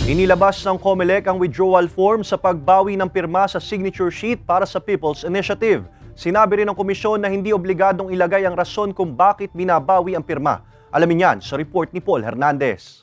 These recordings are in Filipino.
Inilabas ng COMELEC ang withdrawal form sa pagbawi ng pirma sa signature sheet para sa People's Initiative. Sinabi rin ng komisyon na hindi obligadong ilagay ang rason kung bakit binabawi ang pirma. Alamin yan sa report ni Paul Hernandez.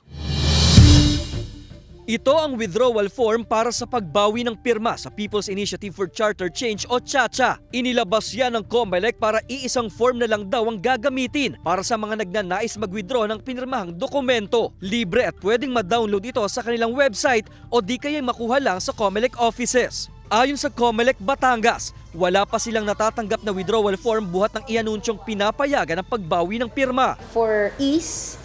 Ito ang withdrawal form para sa pagbawi ng pirma sa People's Initiative for Charter Change o CHACHA. Inilabas yan ng COMELEC para iisang form na lang daw ang gagamitin para sa mga nagnanais mag-withdraw ng pinirmahang dokumento. Libre at pwedeng ma-download ito sa kanilang website o di kaya makuha lang sa COMELEC offices. Ayon sa COMELEC Batangas, wala pa silang natatanggap na withdrawal form buhat ng ianunsyong pinapayagan ang pagbawi ng pirma. For ease,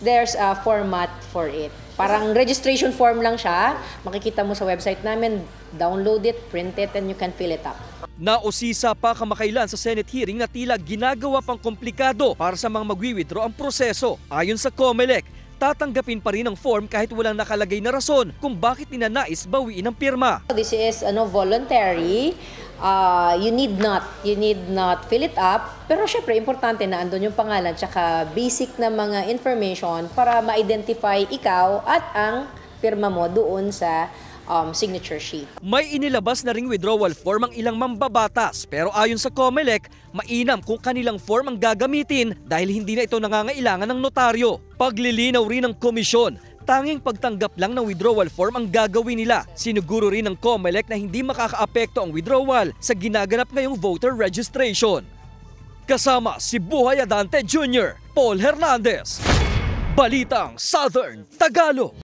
there's a format for it. Parang registration form lang siya. Makikita mo sa website namin, download it, print it, and you can fill it up. Nausisa pa kamakailan sa Senate hearing na tila ginagawa pang komplikado para sa mga magwi-withdraw ang proseso. Ayon sa COMELEC, tatanggapin pa rin ang form kahit walang nakalagay na rason kung bakit ninanais bawiin ang pirma. This is voluntary. You need not fill it up. Pero syempre, importante na andun yung pangalan tsaka basic na mga information para ma-identify ikaw at ang pirma mo doon sa signature sheet. May inilabas na ring withdrawal form ang ilang mambabatas pero ayon sa COMELEC, mainam kung kanilang form ang gagamitin dahil hindi na ito nangangailangan ng notaryo. Paglilinaw rin ng komisyon, tanging pagtanggap lang ng withdrawal form ang gagawin nila. Siniguro rin ng COMELEC na hindi makakaapekto ang withdrawal sa ginaganap ngayong voter registration. Kasama si Buhay Adante Jr., Paul Hernandez, Balitang Southern Tagalog.